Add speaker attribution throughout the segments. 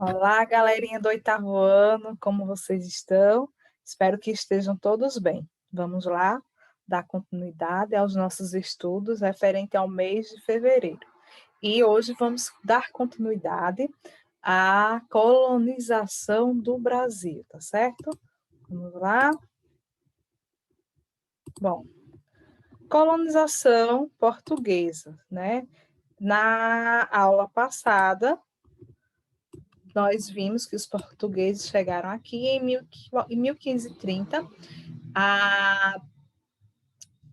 Speaker 1: Olá, galerinha do oitavo ano, como vocês estão? Espero que estejam todos bem. Vamos lá dar continuidade aos nossos estudos referente ao mês de fevereiro. E hoje vamos dar continuidade à colonização do Brasil, tá certo? Vamos lá. Bom, colonização portuguesa, né? Na aula passada, nós vimos que os portugueses chegaram aqui em 1530. A,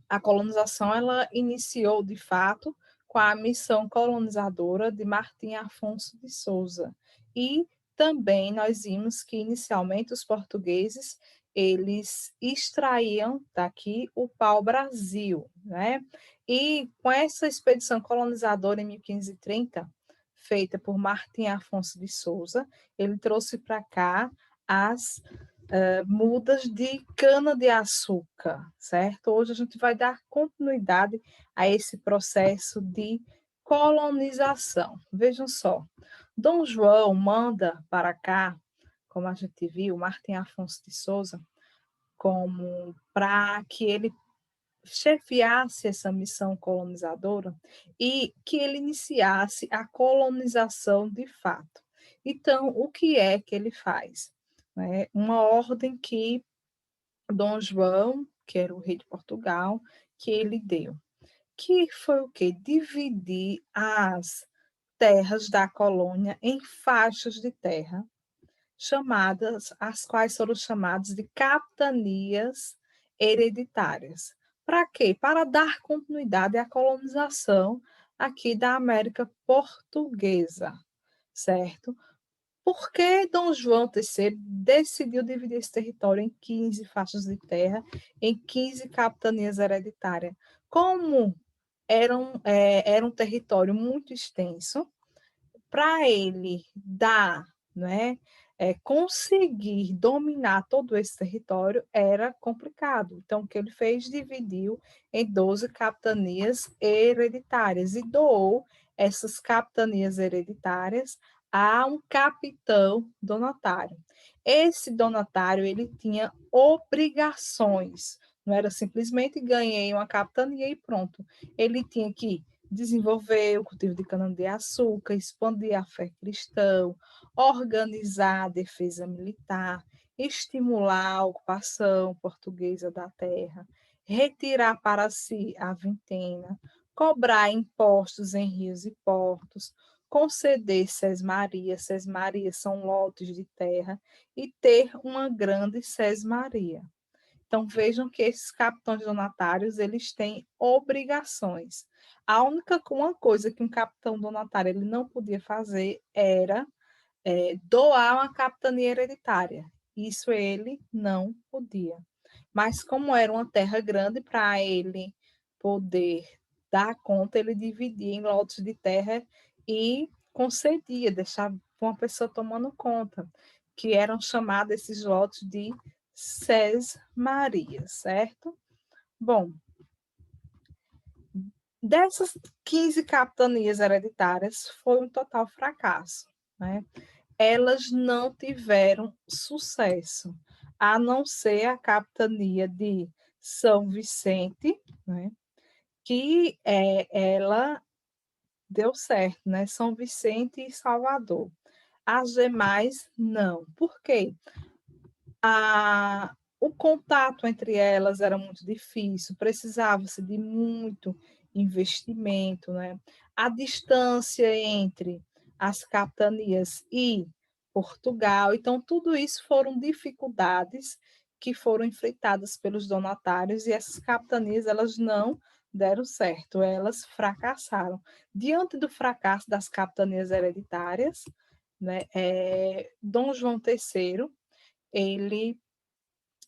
Speaker 1: a colonização ela iniciou, de fato, com a missão colonizadora de Martim Afonso de Souza. E também nós vimos que, inicialmente, os portugueses eles extraíam daqui o pau-brasil, né? E com essa expedição colonizadora em 1530, feita por Martim Afonso de Souza, ele trouxe para cá as mudas de cana-de-açúcar, certo? Hoje a gente vai dar continuidade a esse processo de colonização. Vejam só, Dom João manda para cá, como a gente viu, Martim Afonso de Souza, como para que ele chefiasse essa missão colonizadora e que ele iniciasse a colonização de fato. Então, o que é que ele faz? Uma ordem que Dom João, que era o rei de Portugal, que ele deu, que foi o quê? Dividir as terras da colônia em faixas de terra, chamadas, as quais foram chamadas de capitanias hereditárias. Para quê? Para dar continuidade à colonização aqui da América Portuguesa, certo? Por que Dom João III decidiu dividir esse território em 15 faixas de terra, em 15 capitanias hereditárias? Como era um território muito extenso, para ele dar, né, conseguir dominar todo esse território era complicado. Então, o que ele fez? Dividiu em 12 capitanias hereditárias e doou essas capitanias hereditárias a um capitão donatário. Esse donatário ele tinha obrigações, não era simplesmente ganhei uma capitania e pronto. Ele tinha que desenvolver o cultivo de cana-de-açúcar, expandir a fé cristã, organizar a defesa militar, estimular a ocupação portuguesa da terra, retirar para si a vintena, cobrar impostos em rios e portos, conceder sesmarias, sesmarias são lotes de terra, e ter uma grande sesmaria. Então, vejam que esses capitães donatários, eles têm obrigações. A única uma coisa que um capitão donatário ele não podia fazer era doar uma capitania hereditária. Isso ele não podia. Mas como era uma terra grande para ele poder dar conta, ele dividia em lotes de terra e concedia, deixava uma pessoa tomando conta, que eram chamados esses lotes de Maria, certo? Bom, dessas 15 capitanias hereditárias, foi um total fracasso, né? Elas não tiveram sucesso, a não ser a capitania de São Vicente, né? Que ela deu certo, né? São Vicente e Salvador. As demais, não. Por quê? O contato entre elas era muito difícil, precisava-se de muito investimento, né? A distância entre as capitanias e Portugal, então tudo isso foram dificuldades que foram enfrentadas pelos donatários e essas capitanias elas não deram certo, elas fracassaram. Diante do fracasso das capitanias hereditárias, né, Dom João III ele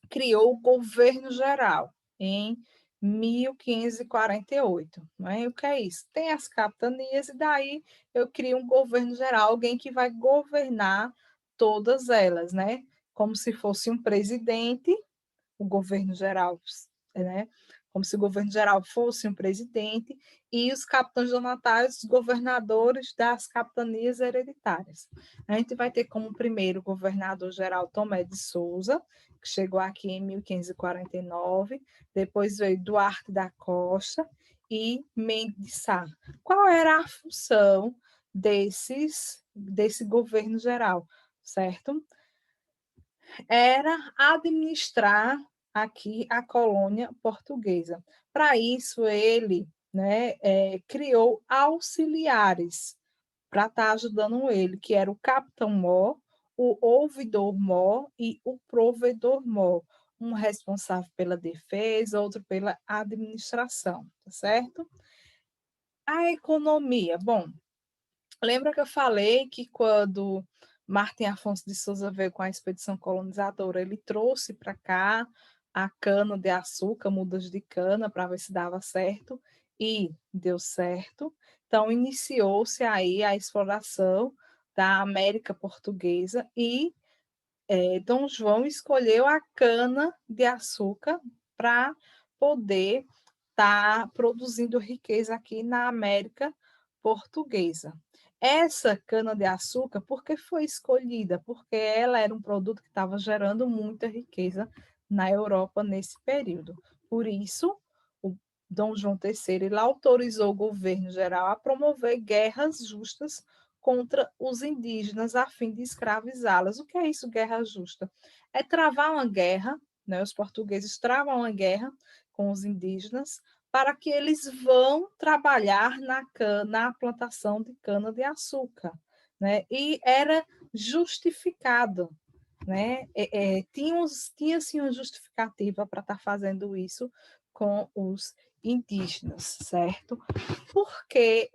Speaker 1: criou o governo geral em 1548. Né? O que é isso? Tem as capitanias, e daí eu crio um governo geral, alguém que vai governar todas elas, né? Como se fosse um presidente, o governo geral, né? como se o governo geral fosse um presidente, e os capitães donatários, os governadores das capitanias hereditárias. A gente vai ter como primeiro governador-geral Tomé de Souza, que chegou aqui em 1549, depois veio Duarte da Costa e Mendes de Sá. Qual era a função desse governo geral, certo? Era administrar aqui a colônia portuguesa. Para isso, ele, né, criou auxiliares para estar ajudando ele, que era o capitão-mor, o ouvidor-mor e o provedor-mor, um responsável pela defesa, outro pela administração, tá certo? A economia, bom, lembra que eu falei que quando Martim Afonso de Souza veio com a expedição colonizadora, ele trouxe para cá a cana-de-açúcar, mudas de cana, para ver se dava certo, e deu certo. Então, iniciou-se aí a exploração da América Portuguesa e Dom João escolheu a cana-de-açúcar para poder estar produzindo riqueza aqui na América Portuguesa. Essa cana-de-açúcar, por que foi escolhida? Porque ela era um produto que estava gerando muita riqueza na Europa nesse período. Por isso, o Dom João III ele autorizou o governo geral a promover guerras justas contra os indígenas a fim de escravizá-las. O que é isso, guerra justa? É travar uma guerra, né? Os portugueses travam uma guerra com os indígenas para que eles vão trabalhar na plantação de cana-de-açúcar. Né? E era justificado. Né? Tinha-se uma justificativa para estar fazendo isso com os indígenas, certo? Porque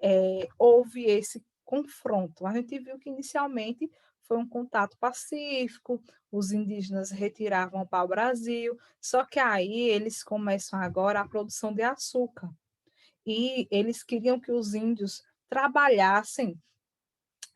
Speaker 1: houve esse confronto. A gente viu que inicialmente foi um contato pacífico, os indígenas retiravam para o Brasil, só que aí eles começam agora a produção de açúcar. E eles queriam que os índios trabalhassem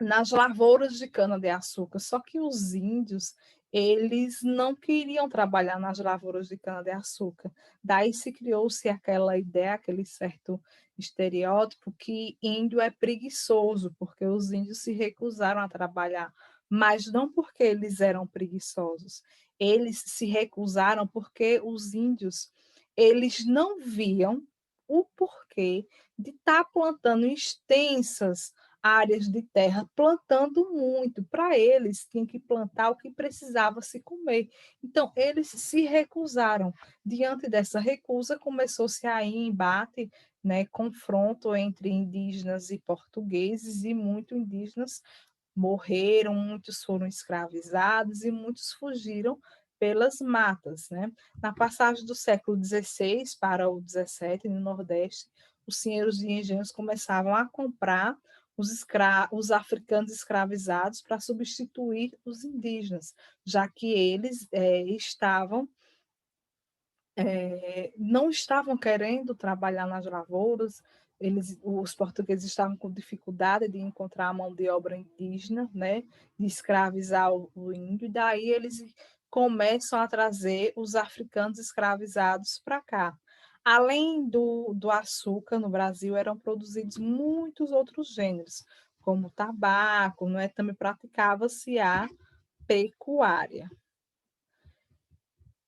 Speaker 1: nas lavouras de cana-de-açúcar, só que os índios, eles não queriam trabalhar nas lavouras de cana-de-açúcar. Daí se criou-se aquela ideia, aquele certo estereótipo que índio é preguiçoso, porque os índios se recusaram a trabalhar, mas não porque eles eram preguiçosos. Eles se recusaram porque os índios, eles não viam o porquê de estar plantando extensas áreas de terra, plantando muito. Para eles, tinha que plantar o que precisava se comer. Então, eles se recusaram. Diante dessa recusa, começou-se aí embate, né, confronto entre indígenas e portugueses, e muitos indígenas morreram, muitos foram escravizados e muitos fugiram pelas matas. Né? Na passagem do século XVI para o XVII, no Nordeste, os senhores de engenhos começavam a comprar os africanos escravizados para substituir os indígenas, já que eles não estavam querendo trabalhar nas lavouras, os portugueses estavam com dificuldade de encontrar a mão de obra indígena, né, de escravizar o índio, e daí eles começam a trazer os africanos escravizados para cá. Além do açúcar, no Brasil eram produzidos muitos outros gêneros, como o tabaco, não é? Também praticava-se a pecuária.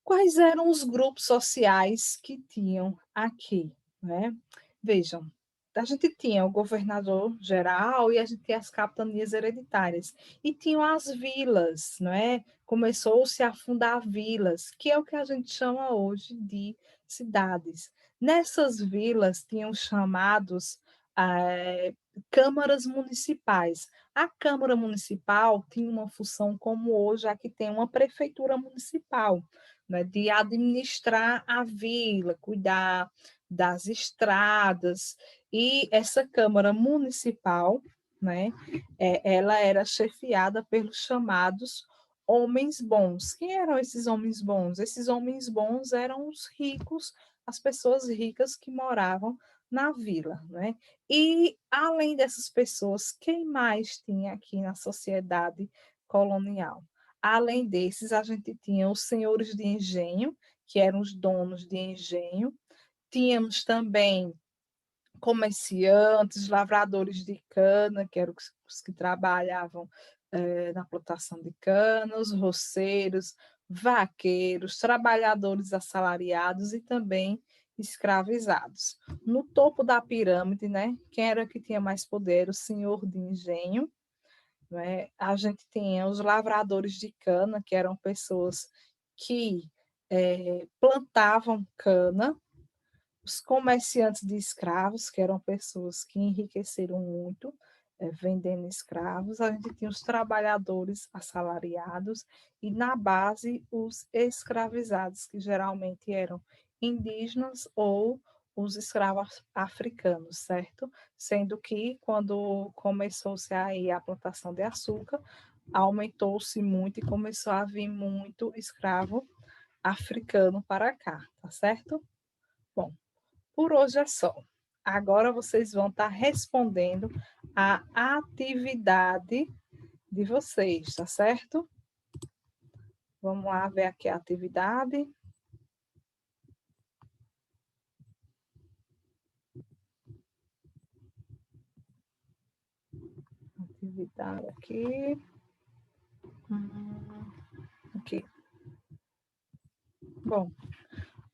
Speaker 1: Quais eram os grupos sociais que tinham aqui, né? Vejam, a gente tinha o governador geral e a gente tinha as capitanias hereditárias. E tinham as vilas, não é? Começou-se a fundar vilas, que é o que a gente chama hoje de cidades. Nessas vilas tinham chamados câmaras municipais. A Câmara Municipal tinha uma função como hoje, aqui tem uma prefeitura municipal, né, de administrar a vila, cuidar das estradas, e essa Câmara Municipal, né, ela era chefiada pelos chamados homens bons. Quem eram esses homens bons? Esses homens bons eram os ricos, as pessoas ricas que moravam na vila, né? E além dessas pessoas, quem mais tinha aqui na sociedade colonial? Além desses, a gente tinha os senhores de engenho, que eram os donos de engenho, Tínhamos também comerciantes, lavradores de cana, que eram os que trabalhavam na plantação de cana, os roceiros, vaqueiros, trabalhadores assalariados e também escravizados. No topo da pirâmide, né, quem era que tinha mais poder? O senhor de engenho. Né? A gente tinha os lavradores de cana, que eram pessoas que plantavam cana, os comerciantes de escravos, que eram pessoas que enriqueceram muito, vendendo escravos, a gente tinha os trabalhadores assalariados e, na base, os escravizados, que geralmente eram indígenas ou os escravos africanos, certo? Sendo que, quando começou-se aí a plantação de açúcar, aumentou-se muito e começou a vir muito escravo africano para cá, tá certo? Bom, por hoje é só. Agora vocês vão estar respondendo a atividade de vocês, tá certo? Vamos lá ver aqui a atividade. Atividade aqui. Aqui. Bom,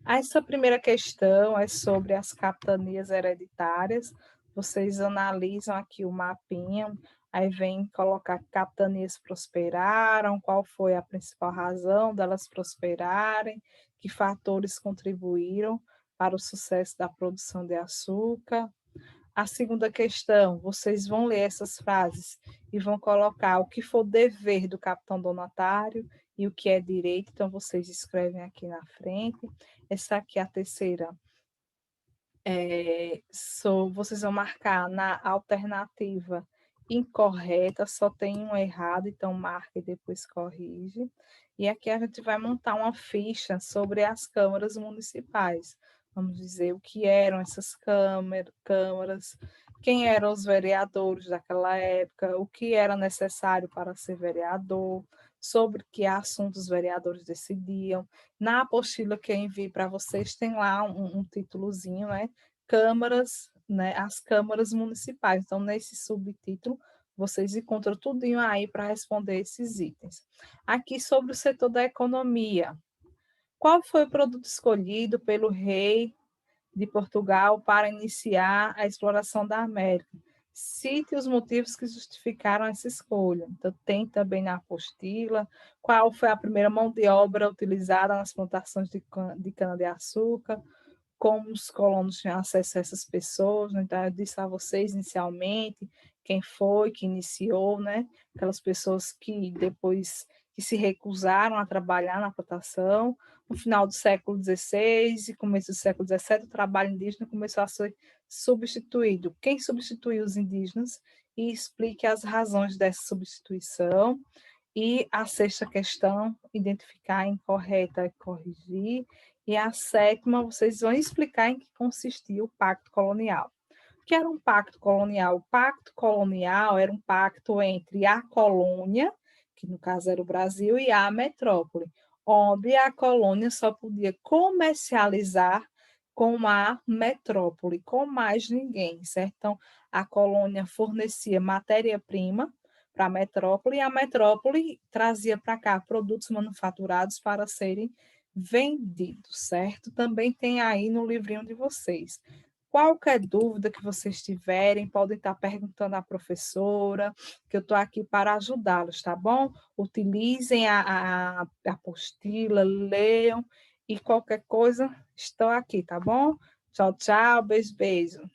Speaker 1: essa primeira questão é sobre as capitanias hereditárias. Vocês analisam aqui o mapinha, aí vem colocar que capitanias prosperaram, qual foi a principal razão delas prosperarem, que fatores contribuíram para o sucesso da produção de açúcar. A segunda questão, vocês vão ler essas frases e vão colocar o que for dever do capitão donatário e o que é direito, então vocês escrevem aqui na frente. Essa aqui é a terceira. Vocês vão marcar na alternativa incorreta, só tem um errado, então marca e depois corrige. E aqui a gente vai montar uma ficha sobre as câmaras municipais. Vamos dizer o que eram essas câmaras, quem eram os vereadores daquela época, o que era necessário para ser vereador, sobre que assuntos os vereadores decidiam. Na apostila que eu envio para vocês, tem lá um títulozinho, né? Câmaras, né? As câmaras municipais. Então, nesse subtítulo, vocês encontram tudinho aí para responder esses itens. Aqui sobre o setor da economia. Qual foi o produto escolhido pelo rei de Portugal para iniciar a exploração da América? Cite os motivos que justificaram essa escolha. Então, tem também na apostila qual foi a primeira mão de obra utilizada nas plantações de cana-de-açúcar, como os colonos tinham acesso a essas pessoas. Né? Então, eu disse a vocês inicialmente quem foi que iniciou, né? Aquelas pessoas que depois que se recusaram a trabalhar na plantação. No final do século XVI e começo do século XVII, o trabalho indígena começou a ser substituído. Quem substituiu os indígenas? E explique as razões dessa substituição. E a sexta questão, identificar a incorreta e corrigir. E a sétima, vocês vão explicar em que consistia o Pacto Colonial. O que era um pacto colonial? O pacto colonial era um pacto entre a colônia, que no caso era o Brasil, e a metrópole, onde a colônia só podia comercializar com a metrópole, com mais ninguém, certo? Então, a colônia fornecia matéria-prima para a metrópole e a metrópole trazia para cá produtos manufaturados para serem vendidos, certo? Também tem aí no livrinho de vocês. Qualquer dúvida que vocês tiverem, podem estar perguntando à professora, que eu estou aqui para ajudá-los, tá bom? Utilizem a apostila, leiam e qualquer coisa, estou aqui, tá bom? Tchau, tchau, beijo, beijo.